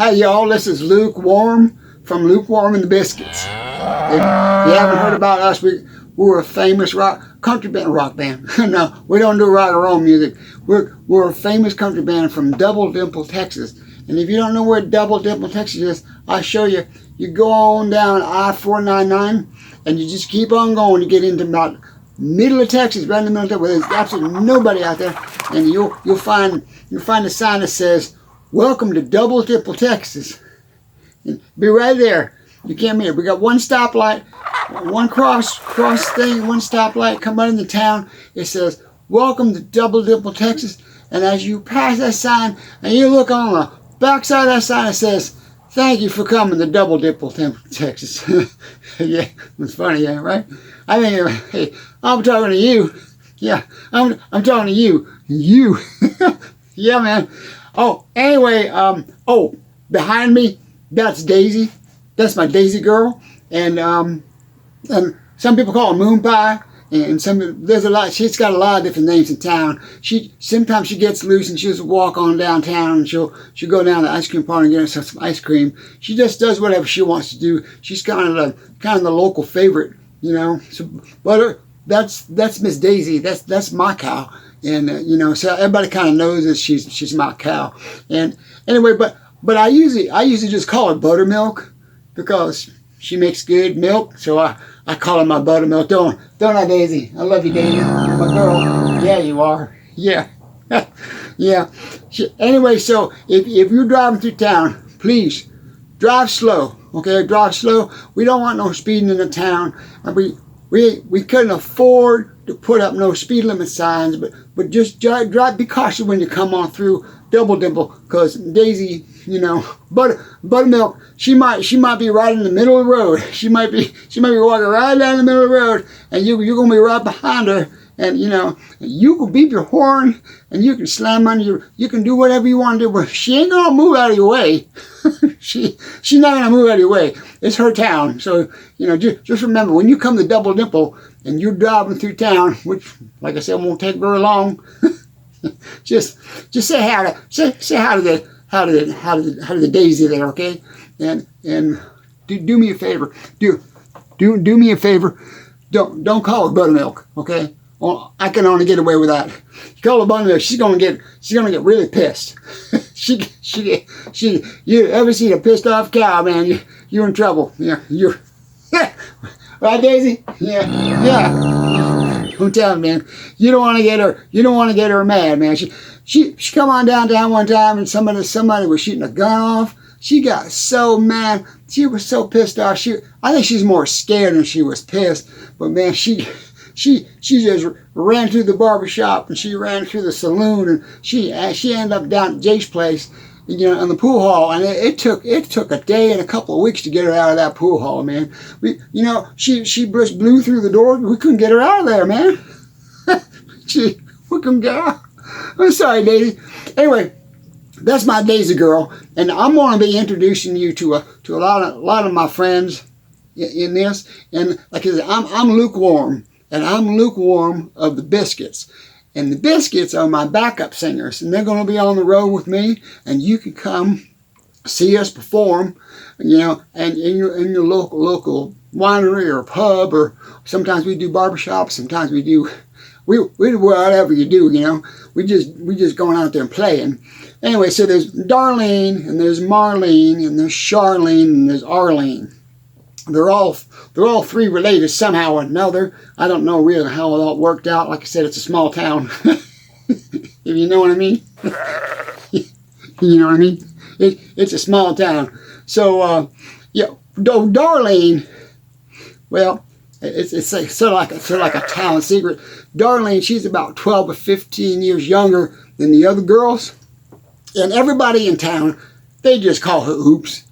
Hi y'all, this is Lukewarm from Lukewarm and the Biscuits. If you haven't heard about us, we're a famous country band. No, we don't do rock and roll music. We're a famous country band from Double Dimple, Texas. And if you don't know where Double Dimple, Texas is, I'll show you. You go on down I-499 and you just keep on going to get into about middle of Texas, right in the middle of Texas, where there's absolutely nobody out there, and you'll find a sign that says, "Welcome to Double Dimple, Texas." And be right there. You can't miss it. We got one stoplight, one cross thing, one stoplight. Come right into town. It says, "Welcome to Double Dimple, Texas." And as you pass that sign, and you look on the back side of that sign, it says, "Thank you for coming to Double Dimple, Texas." Yeah, it's funny, yeah, right? I mean, hey, I'm talking to you. Yeah, I'm talking to you. You. Yeah, man. Oh, anyway, behind me, that's Daisy. That's my Daisy girl. And some people call her Moon Pie. And she's got a lot of different names in town. Sometimes she gets loose and she'll just walk on downtown and she'll go down to the ice cream parlor and get herself some ice cream. She just does whatever she wants to do. She's kind of the local favorite, you know. So, but that's Miss Daisy. That's my cow. And so everybody kind of knows that she's my cow. And anyway, but I usually just call her Buttermilk because she makes good milk. So I call her my Buttermilk. Don't I, Daisy? I love you, Daisy. You're my girl. Yeah, you are. Yeah. Yeah. Anyway, so if you're driving through town, please drive slow. Okay, drive slow. We don't want no speeding in the town. And we couldn't afford to put up no speed limit signs, but just drive. Be cautious when you come on through Double Dimple, because Daisy, Buttermilk, she might be right in the middle of the road. She might be walking right down the middle of the road, and you're gonna be right behind her, and you can beep your horn, and you can slam on you can do whatever you want to do, but she ain't gonna move out of your way. She's not gonna move out of your way. It's her town, so just remember, when you come to Double Dimple and you're driving through town, which, like I said, won't take very long. just say hi to the Daisy there, okay? And do me a favor. Do me a favor. Don't call her Buttermilk, okay? Well, I can only get away with that. You call her Buttermilk, she's gonna get really pissed. You ever seen a pissed off cow, man? You're in trouble. Yeah, you're. Right, Daisy? Yeah. I'm telling you, man. You don't want to get her mad, man. She come on downtown one time and somebody was shooting a gun off. She got so mad. She was so pissed off. I think she's more scared than she was pissed. But man, she just ran through the barbershop and she ran through the saloon and she ended up down at Jake's place, in the pool hall, and it took a day and a couple of weeks to get her out of that pool hall, man. She just blew through the door. We couldn't get her out of there, man. We couldn't get her out. I'm sorry, Daisy. Anyway, that's my Daisy girl, and I'm going to be introducing you to a lot of my friends in this. And like I said, I'm Lukewarm, and I'm Lukewarm of the Biscuits. And the Biscuits are my backup singers, and they're going to be on the road with me, and you can come see us perform, and in your local winery or pub, or sometimes we do barbershops, sometimes we do whatever you do, we just going out there and playing. Anyway, so there's Darlene, and there's Marlene, and there's Charlene, and there's Arlene. They're all three related somehow or another. I don't know really how it all worked out. Like I said, it's a small town. If you know what I mean. You know what I mean? It's a small town. So, Darlene, well, it's sort of like a town secret. Darlene, she's about 12 or 15 years younger than the other girls. And everybody in town, they just call her Oops.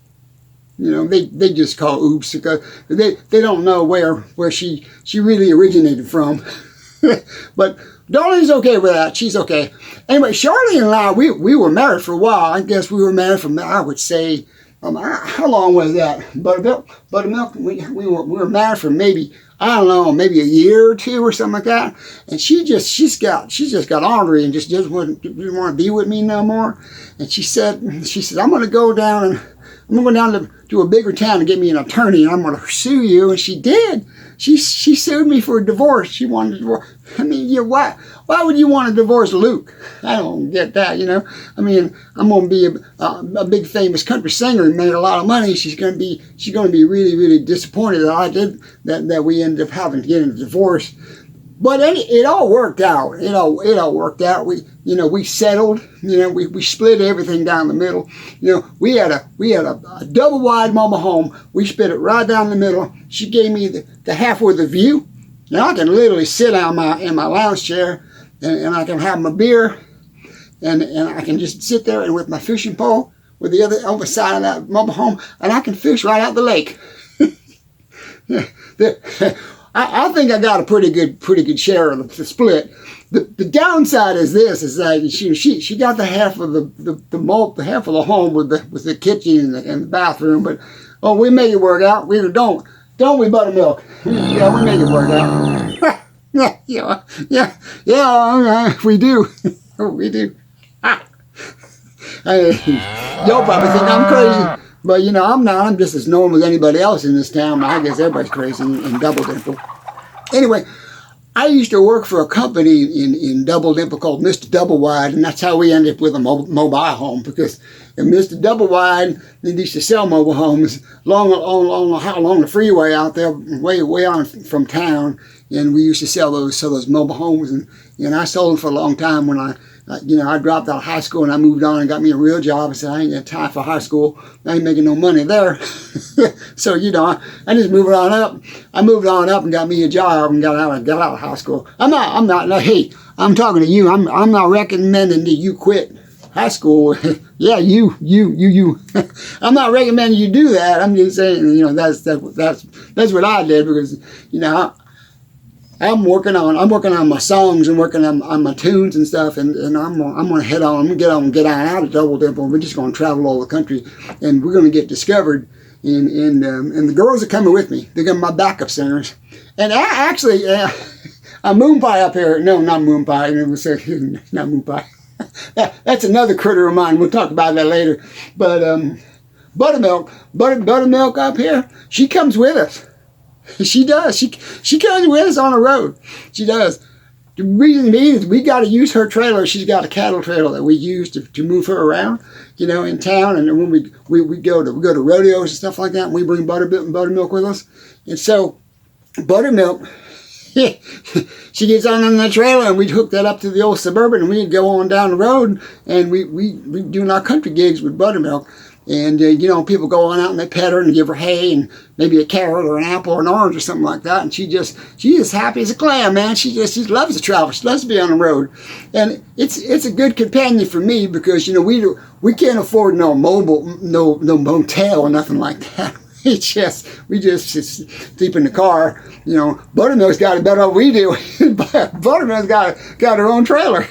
They just call Oops because they don't know where she really originated from. But Darlene's okay with that. She's okay. Anyway, Charlene and I, we were married for a while. I guess we were married for, I would say, how long was that? Buttermilk. We were married for maybe, I don't know, maybe a year or two or something like that. And she's just got ornery and just didn't want to be with me no more. And she said, I'm going to go down to a bigger town and get me an attorney, and I'm going to sue you. And she did. She sued me for a divorce. She wanted a divorce. I mean, why would you want to divorce Luke? I don't get that, you know. I mean, I'm going to be a big famous country singer and made a lot of money. She's going to be really, really disappointed that we ended up having to get a divorce. But it all worked out. It all worked out. We settled. We split everything down the middle. We had a double wide mobile home. We split it right down the middle. She gave me the half with the view. Now I can literally sit in my lounge chair and I can have my beer and I can just sit there and with my fishing pole with the other side of that mobile home, and I can fish right out the lake. I think I got a pretty good share of the split. The downside is this: is that she got the half of the half of the home with the kitchen and the bathroom, but we make it work out. We don't we, Buttermilk? Yeah, we make it work out. yeah, we do. We do. Y'all probably think I'm crazy. But, I'm not. I'm just as normal as anybody else in this town. I guess everybody's crazy in Double Dimple. Anyway, I used to work for a company in Double Dimple called Mr. Double Wide, and that's how we ended up with a mobile home, because Mr. Double Wide, they used to sell mobile homes along the freeway out there, way on from town, and we used to sell those mobile homes, and I sold them for a long time when I dropped out of high school and I moved on and got me a real job. I said, I ain't got time for high school. I ain't making no money there. So, I just moved on up. I moved on up and got me a job and got out of high school. Hey, I'm talking to you. I'm not recommending that you quit high school. Yeah, you. I'm not recommending you do that. I'm just saying, that's what I did, because, I'm working on my songs and working on my tunes and stuff, and I'm gonna head on. I'm gonna get on out of Double Dimple. We're just gonna travel all the country, and we're gonna get discovered. And the girls are coming with me. They're gonna be my backup singers. And actually, a moon pie up here. No, not moon pie. Not moon pie. That's another critter of mine. We'll talk about that later. But Buttermilk up here. She comes with us. She does. She comes with us on the road. She does. The reason being is we got to use her trailer. She's got a cattle trailer that we use to move her around, in town. And when we go to rodeos and stuff like that, and we bring Buttermilk with us. And so Buttermilk, she gets on that trailer, and we'd hook that up to the old Suburban, and we'd go on down the road, and we doing our country gigs with Buttermilk. And, people go on out and they pet her and give her hay and maybe a carrot or an apple or an orange or something like that. And she's just happy as a clam, man. She loves to travel. She loves to be on the road. And it's a good companion for me, because, we can't afford no motel or nothing like that. We just sleep in the car. Buttermilk's got it better than we do. Buttermilk's got her own trailer.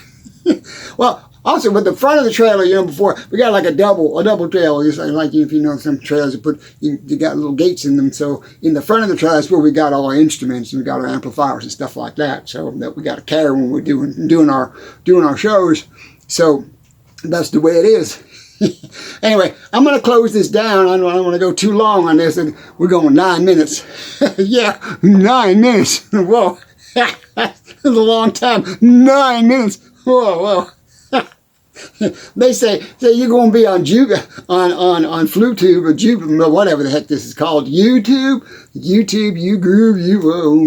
Well, also, with the front of the trailer, before, we got like a double trailer. Just like if some trailers, you got little gates in them. So in the front of the trailer is where we got all our instruments, and we got our amplifiers and stuff like that. So that we got to carry when we're doing our shows. So that's the way it is. Anyway, I'm going to close this down. I don't want to go too long on this. And we're going 9 minutes. Yeah, 9 minutes. Whoa. That's a long time. 9 minutes. Whoa. They say you're going to be on FluTube or Jube, or whatever the heck this is called. YouTube, you groove,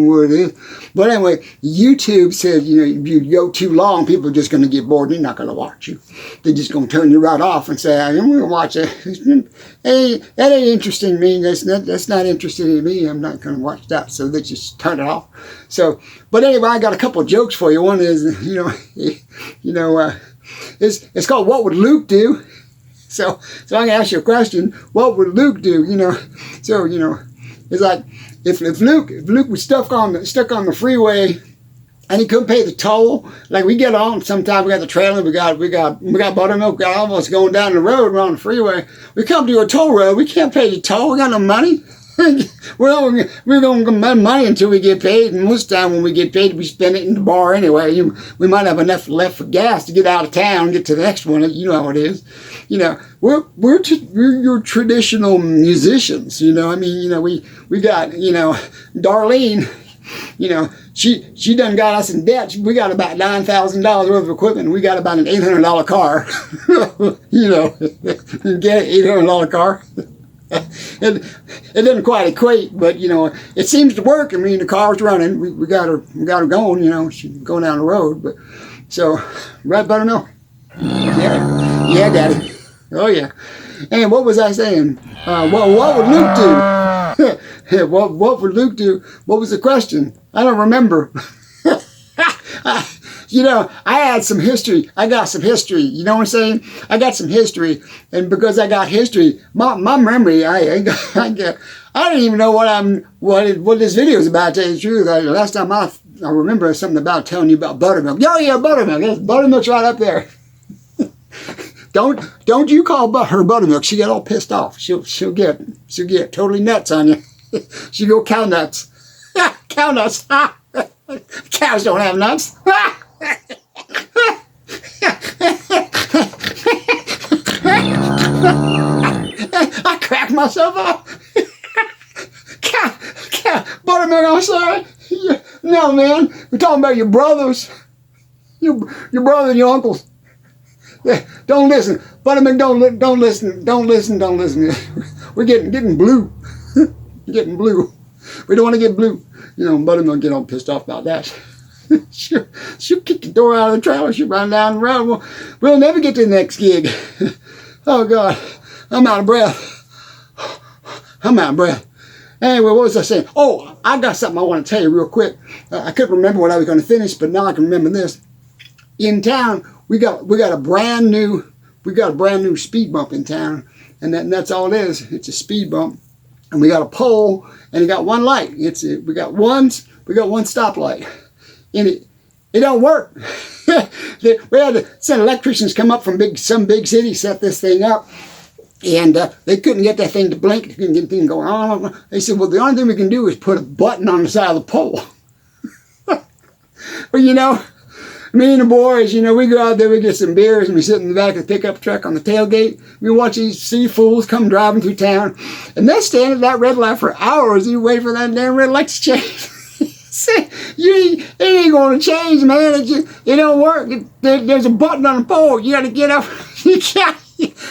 what it is. But anyway, YouTube said, if you go too long, people are just going to get bored. They're not going to watch you. They're just going to turn you right off and say, I'm going to watch it. Hey, that ain't interesting to me. That's not interesting to me. I'm not going to watch that. So they just turn it off. So, but anyway, I got a couple of jokes for you. One is, it's called What Would Luke Do? So I'm going to ask you a question. What would Luke do? So it's like if Luke was stuck on the freeway and he couldn't pay the toll. Like we get on sometimes, we got the trailer, we got Buttermilk, almost going down the road, we're on the freeway. We come to a toll road, we can't pay the toll, we got no money. we don't get money until we get paid, and most time when we get paid, we spend it in the bar anyway. We might have enough left for gas to get out of town and get to the next one. You know how it is. You know, we're your traditional musicians. You know, I mean, you know, we got, you know, Darlene. You know, she done got us in debt. We got about $9,000 worth of equipment. We got about an $800 car. You know, you get an $800 car. It doesn't quite equate, but you know, it seems to work. I mean, the car's running. We got her going. You know, she's going down the road. But so, right, Buttermilk? Yeah, Daddy. Oh yeah. And what was I saying? What would Luke do? What would Luke do? What was the question? I don't remember. You know, I had some history. I got some history. You know what I'm saying? I got some history, and because I got history, my memory, I don't even know what this video is about. To tell you the truth, last time I remember something about telling you about buttermilk. Oh yeah, buttermilk. Yes, buttermilk's right up there. Don't you call her buttermilk? She got all pissed off. She'll get totally nuts on you. She'll go cow nuts. Cow nuts. Cows don't have nuts. I cracked myself up. Buttermilk, I'm sorry. No, man. We're talking about your brothers. Your brother and your uncles. Don't listen. Buttermilk, don't listen. We're getting blue. Getting blue. We don't want to get blue. You know, Buttermilk get all pissed off about that. She'll kick the door out of the trailer. She'll run down the road. We'll never get to the next gig. Oh, God. I'm out of breath. Anyway, what was I saying? Oh, I got something I want to tell you real quick. I couldn't remember what I was going to finish, but now I can remember this. In town, we got a brand new speed bump in town, and that's all it is. It's a speed bump, and we got a pole, and it got one light. We got one stoplight, and it don't work. We had to send electricians come up from some big city, set this thing up, and they couldn't get that thing to blink. They couldn't get the thing going on. They said, well, the only thing we can do is put a button on the side of the pole. Well, you know, me and the boys, you know, we go out there, we get some beers, and we sit in the back of the pickup truck on the tailgate. We watch these fools come driving through town, and they stand at that red light for hours. You wait for that damn red light to change. It ain't going to change, man. It don't work. There's a button on the pole. You got to get up.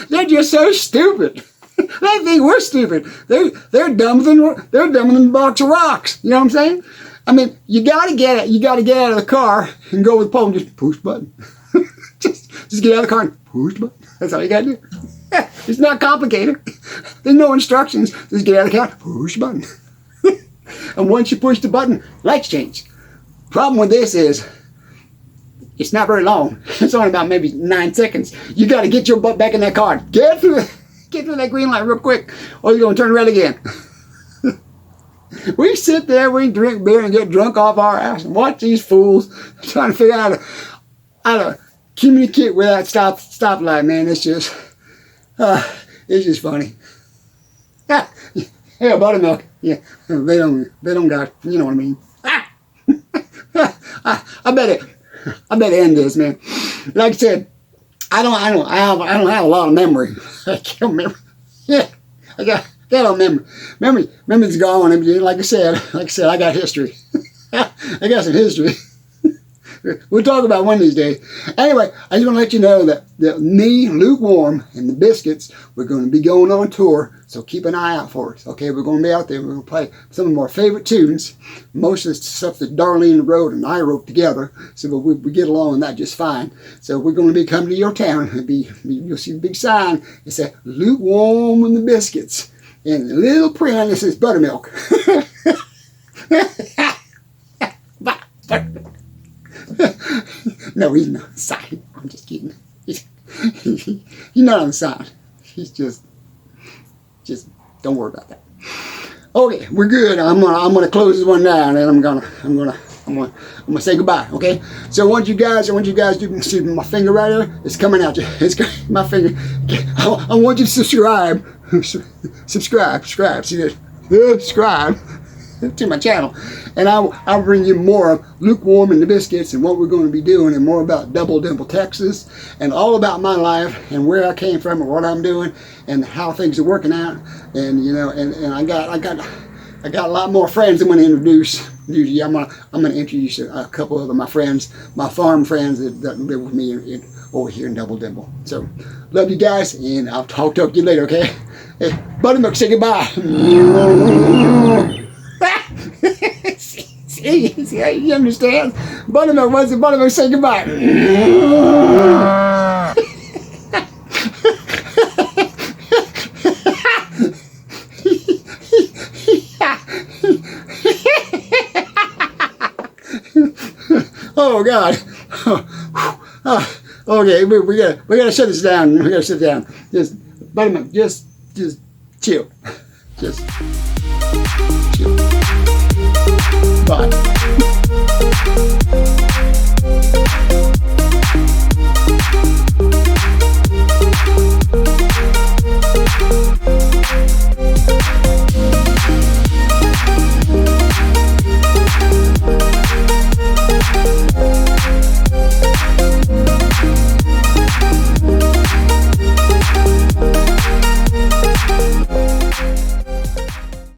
They're just so stupid. They think we're stupid. They're dumber than a box of rocks. You know what I'm saying? I mean, you gotta get out of the car and go with the pole and just push button. just get out of the car and push button. That's all you gotta do. It's not complicated. There's no instructions. Just get out of the car, push button. And once you push the button, lights change. Problem with this is, it's not very long. It's only about maybe 9 seconds. You gotta get your butt back in that car. Get through that green light real quick, or you're gonna turn red again. We sit there, we drink beer and get drunk off our ass and watch these fools trying to figure out how to communicate with that stoplight, man. It's just funny. Yeah, buttermilk. Yeah, they don't got, you know what I mean. I better end this, man. Like I said, I don't have a lot of memory. I can't remember. Yeah, I got no memory. Memory's gone. Like I said, I got history. I got some history. We'll talk about one of these days. Anyway, I just want to let you know that me, Lukewarm, and the Biscuits, we're going to be going on tour, so keep an eye out for us. Okay, we're going to be out there. We're going to play some of our favorite tunes. Most of the stuff that Darlene wrote and I wrote together, so we get along on that just fine. So we're going to be coming to your town. You'll see a big sign. It says Lukewarm and the Biscuits. And the little print, it says Buttermilk. No, he's not on the side. I'm just kidding. He's not on the side. He's just don't worry about that. Okay, we're good. I'm gonna close this one down, and I'm gonna say goodbye. Okay. So I want you guys to see my finger right here. It's coming out. It's my finger. I want you to subscribe. Subscribe. See that? subscribe to my channel, and I'll bring you more of Lukewarm and the Biscuits and what we're going to be doing, and more about Double Dimple, Texas, and all about my life and where I came from and what I'm doing and how things are working out. And you know, and I got a lot more friends I'm going to introduce you. I'm gonna introduce a couple of my friends, my farm friends that live with me over here in Double Dimple. So love you guys, and I'll talk to you later, okay? Hey, Buttermilk, say goodbye. see, you understand? Buttermilk, what's the Buttermilk, say goodbye. Oh God. Okay, we gotta shut this down. We gotta sit down. Just Buttermilk, just chill. Just chill. Bye.